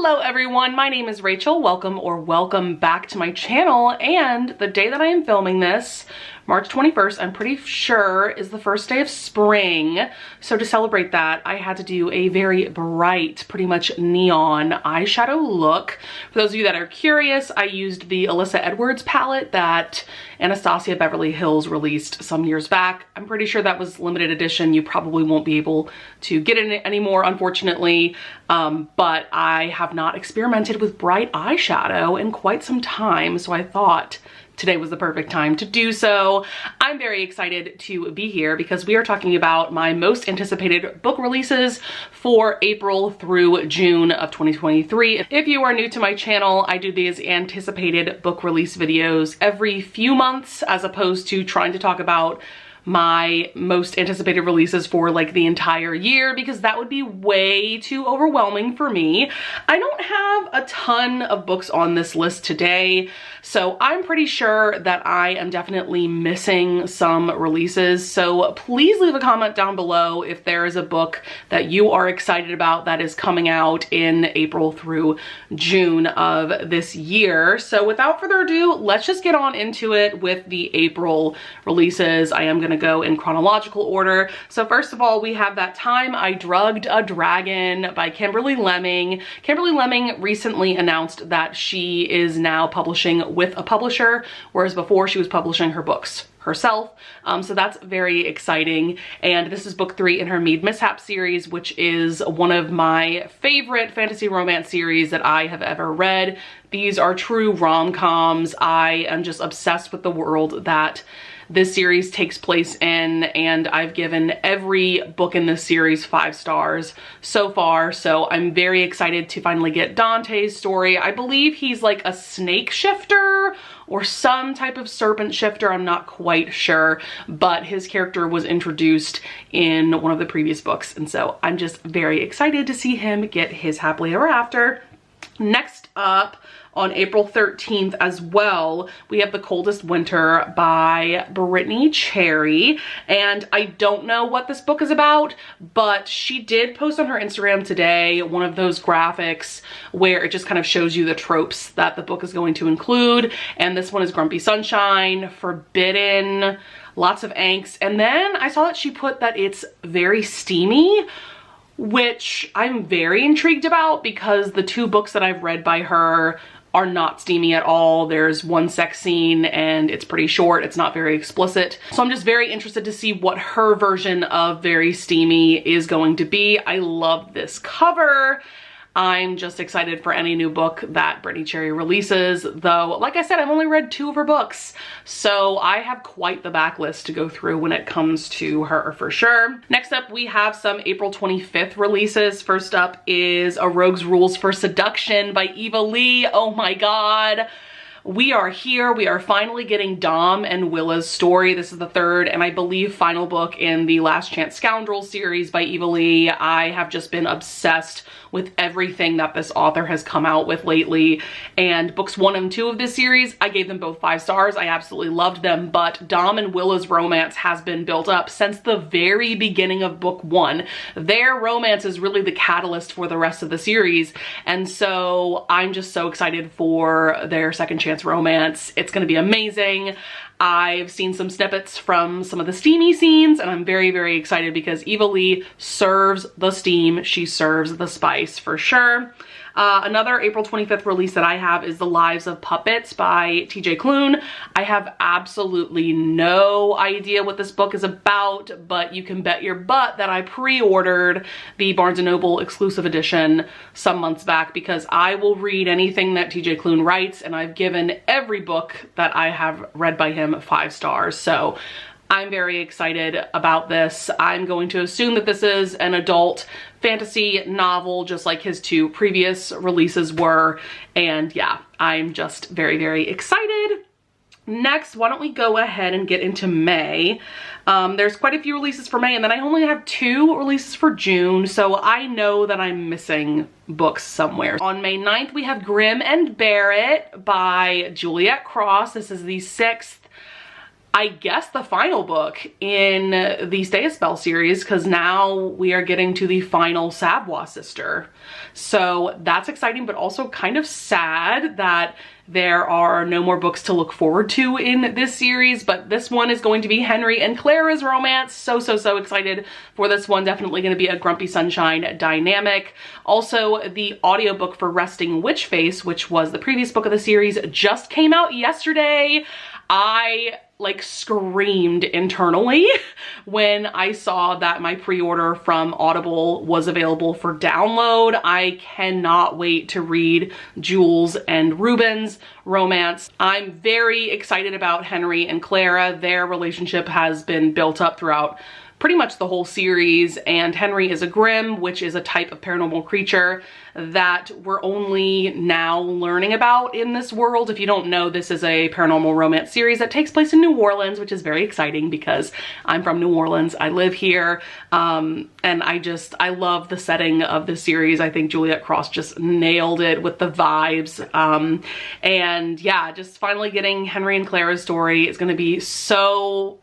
Hello everyone, my name is Rachel. Welcome back to my channel. And the day that I am filming this, March 21st, I'm pretty sure is the first day of spring. So to celebrate that, I had to do a very bright, pretty much neon eyeshadow look. For those of you that are curious, I used the Alyssa Edwards palette that Anastasia Beverly Hills released some years back. I'm pretty sure that was limited edition. You probably won't be able to get it anymore, unfortunately. But I have not experimented with bright eyeshadow in quite some time, so I thought today was the perfect time to do so. I'm very excited to be here because we are talking about my most anticipated book releases for April through June of 2023. If you are new to my channel, I do these anticipated book release videos every few months as opposed to trying to talk about my most anticipated releases for like the entire year, because that would be way too overwhelming for me. I don't have a ton of books on this list today, so I'm pretty sure that I am definitely missing some releases. So please leave a comment down below if there is a book that you are excited about that is coming out in April through June of this year. So without further ado, let's just get on into it with the April releases. I am gonna go in chronological order. So first of all, we have That Time I Drugged a Dragon by Kimberly Lemming. Kimberly Lemming recently announced that she is now publishing with a publisher, whereas before she was publishing her books herself. So that's very exciting. And this is book 3 in her Mead Mishap series, which is one of my favorite fantasy romance series that I have ever read. These are true rom-coms. I am just obsessed with the world that this series takes place in, and I've given every book in this series 5 stars so far. So I'm very excited to finally get Dante's story. I believe he's like a snake shifter or some type of serpent shifter. I'm not quite sure, but his character was introduced in one of the previous books. And so I'm just very excited to see him get his happily ever after. Next up, on April 13th as well, we have The Coldest Winter by Brittany Cherry. And I don't know what this book is about, but she did post on her Instagram today one of those graphics where it just kind of shows you the tropes that the book is going to include. And this one is grumpy sunshine, forbidden, lots of angst. And then I saw that she put that it's very steamy, which I'm very intrigued about because the 2 books that I've read by her are not steamy at all. There's one sex scene and it's pretty short. It's not very explicit. So I'm just very interested to see what her version of very steamy is going to be. I love this cover. I'm just excited for any new book that Brittany Cherry releases, though, like I said, I've only read 2 of her books, so I have quite the backlist to go through when it comes to her for sure. Next up, we have some April 25th releases. First up is A Rogue's Rules for Seduction by Eva Lee. Oh my god. We are here. We are finally getting Dom and Willa's story. This is the 3rd and I believe final book in the Last Chance Scoundrels series by Eva Lee. I have just been obsessed with everything that this author has come out with lately. And books 1 and 2 of this series, I gave them both 5 stars. I absolutely loved them, but Dom and Willa's romance has been built up since the very beginning of book 1. Their romance is really the catalyst for the rest of the series. And so I'm just so excited for their second chance romance. It's gonna be amazing. I've seen some snippets from some of the steamy scenes and I'm very, very excited because Eva Lee serves the steam. She serves the spice for sure. Another April 25th release that I have is The Lives of Puppets by TJ Klune. I have absolutely no idea what this book is about, but you can bet your butt that I pre-ordered the Barnes & Noble exclusive edition some months back because I will read anything that TJ Klune writes, and I've given every book that I have read by him 5 stars. So I'm very excited about this. I'm going to assume that this is an adult fantasy novel, just like his 2 previous releases were. And yeah, I'm just very, very excited. Next, why don't we go ahead and get into May. There's quite a few releases for May, and then I only have 2 releases for June, so I know that I'm missing books somewhere. On May 9th, we have Grim and Barrett by Juliet Cross. This is the 6th I guess, the final book in the Stay a Spell series, because now we are getting to the final Savoy sister. So that's exciting, but also kind of sad that there are no more books to look forward to in this series, but this one is going to be Henry and Clara's romance. So excited for this one. Definitely going to be a Grumpy Sunshine dynamic. Also, the audiobook for Resting Witch Face, which was the previous book of the series, just came out yesterday. I like screamed internally when I saw that my pre-order from Audible was available for download. I cannot wait to read Jules and Ruben's romance. I'm very excited about Henry and Clara. Their relationship has been built up throughout pretty much the whole series, and Henry is a Grimm, which is a type of paranormal creature that we're only now learning about in this world. If you don't know, this is a paranormal romance series that takes place in New Orleans, which is very exciting because I'm from New Orleans. I live here, and I love the setting of this series. I think Juliet Cross just nailed it with the vibes. And yeah, just finally getting Henry and Clara's story is gonna be so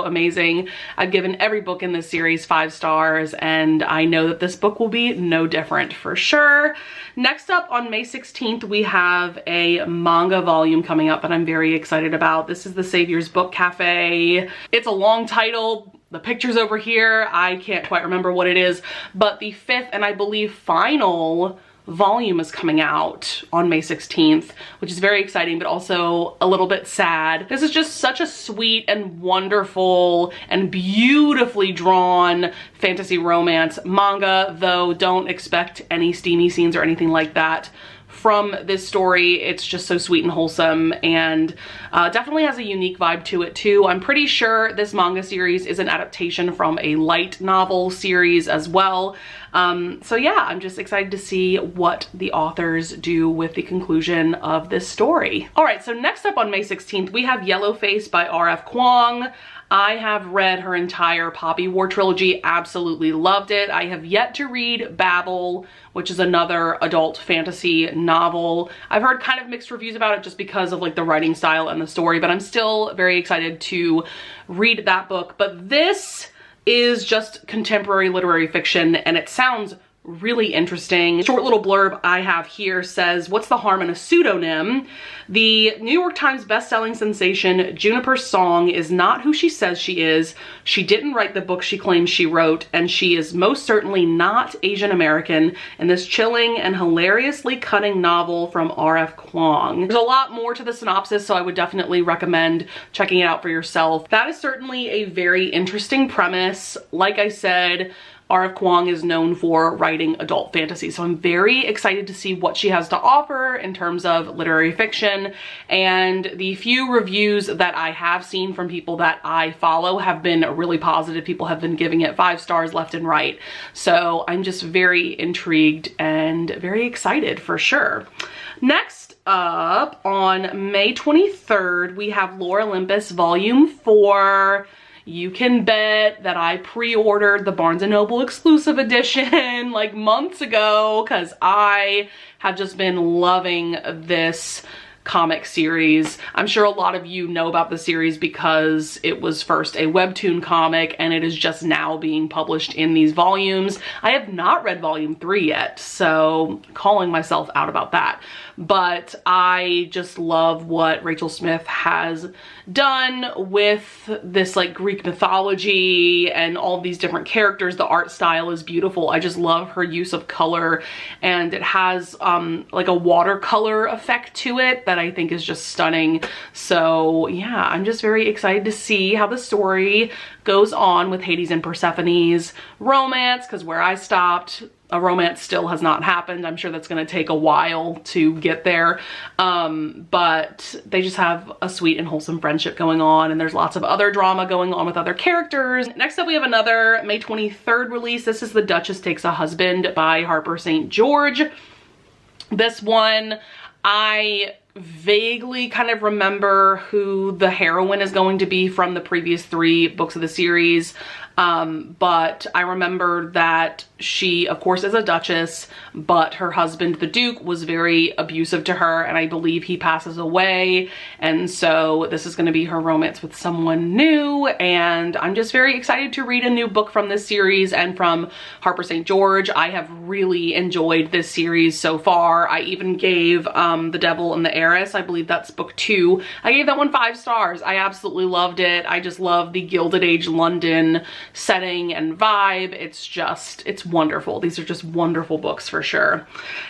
amazing. I've given every book in this series 5 stars, and I know that this book will be no different for sure. Next up on May 16th, we have a manga volume coming up that I'm very excited about. This is the Savior's Book Cafe. It's a long title. The picture's over here. I can't quite remember what it is, but the 5th and I believe final volume is coming out on May 16th, which is very exciting, but also a little bit sad. This is just such a sweet and wonderful and beautifully drawn fantasy romance manga, though don't expect any steamy scenes or anything like that from this story. It's just so sweet and wholesome, and definitely has a unique vibe to it too. I'm pretty sure this manga series is an adaptation from a light novel series as well. So yeah, I'm just excited to see what the authors do with the conclusion of this story. All right, so next up on May 16th, we have Yellowface by R.F. Kuang. I have read her entire Poppy War trilogy, absolutely loved it. I have yet to read Babel, which is another adult fantasy novel. I've heard kind of mixed reviews about it just because of like the writing style and the story, but I'm still very excited to read that book. But this is just contemporary literary fiction, and it sounds really interesting. Short little blurb I have here says, what's the harm in a pseudonym? The New York Times bestselling sensation Juniper Song is not who she says she is. She didn't write the book she claims she wrote, and she is most certainly not Asian American in this chilling and hilariously cutting novel from R.F. Kuang. There's a lot more to the synopsis, so I would definitely recommend checking it out for yourself. That is certainly a very interesting premise. Like I said, R.F. Kuang is known for writing adult fantasy, so I'm very excited to see what she has to offer in terms of literary fiction. And the few reviews that I have seen from people that I follow have been really positive. People have been giving it 5 stars left and right. So I'm just very intrigued and very excited for sure. Next up on May 23rd, we have Lore Olympus Volume 4. You can bet that I pre-ordered the Barnes & Noble exclusive edition like months ago because I have just been loving this comic series. I'm sure a lot of you know about the series because it was first a webtoon comic and it is just now being published in these volumes. I have not read volume 3 yet, so calling myself out about that. But I just love what Rachel Smith has done with this like Greek mythology and all these different characters. The art style is beautiful. I just love her use of color, and it has like a watercolor effect to it that I think is just stunning. So yeah, I'm just very excited to see how the story goes on with Hades and Persephone's romance, because where I stopped, a romance still has not happened. I'm sure that's going to take a while to get there, but they just have a sweet and wholesome friendship going on, and there's lots of other drama going on with other characters. Next up, we have another May 23rd release. This is The Duchess Takes a Husband by Harper St George. This one, I vaguely kind of remember who the heroine is going to be from the previous 3 books of the series. But I remember that she, of course, is a duchess, but her husband, the Duke, was very abusive to her, and I believe he passes away. And so this is going to be her romance with someone new, and I'm just very excited to read a new book from this series and from Harper St. George. I have really enjoyed this series so far. I even gave The Devil and the Heiress, I believe that's book 2. I gave that one 5 stars. I absolutely loved it. I just love the Gilded Age London setting and vibe. It's wonderful. These are just wonderful books for sure.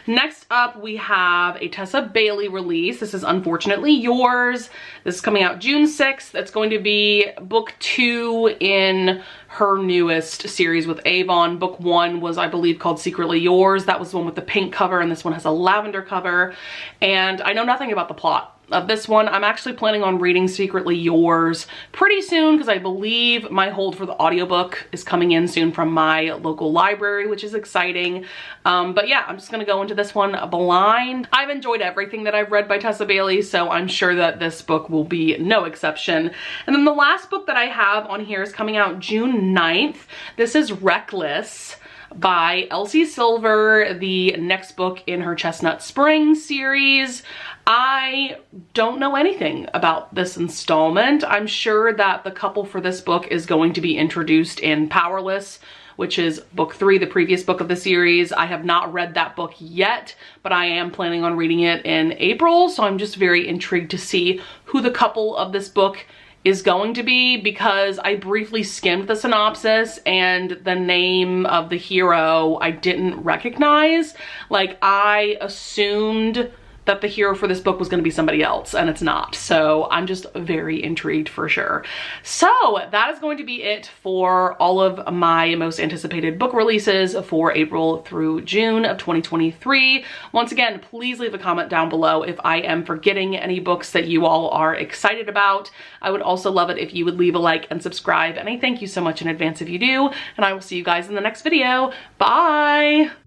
Next up, we have a Tessa Bailey release. This is Unfortunately Yours. This is coming out June 6th. It's going to be book 2 in her newest series with Avon. Book 1 was, I believe, called Secretly Yours. That was the one with the pink cover, and this one has a lavender cover. And I know nothing about the plot of this one. I'm actually planning on reading Secretly Yours pretty soon because I believe my hold for the audiobook is coming in soon from my local library, which is exciting. But yeah, I'm just gonna go into this one blind. I've enjoyed everything that I've read by Tessa Bailey, so I'm sure that this book will be no exception. And then the last book that I have on here is coming out June 9th. This is Reckless by Elsie Silver, the next book in her Chestnut Spring series. I don't know anything about this installment. I'm sure that the couple for this book is going to be introduced in Powerless, which is book 3, the previous book of the series. I have not read that book yet, but I am planning on reading it in April, so I'm just very intrigued to see who the couple of this book is going to be, because I briefly skimmed the synopsis and the name of the hero I didn't recognize. Like, I assumed that the hero for this book was going to be somebody else, and it's not. So I'm just very intrigued for sure. So that is going to be it for all of my most anticipated book releases for April through June of 2023. Once again, please leave a comment down below if I am forgetting any books that you all are excited about. I would also love it if you would leave a like and subscribe, and I thank you so much in advance if you do, and I will see you guys in the next video. Bye!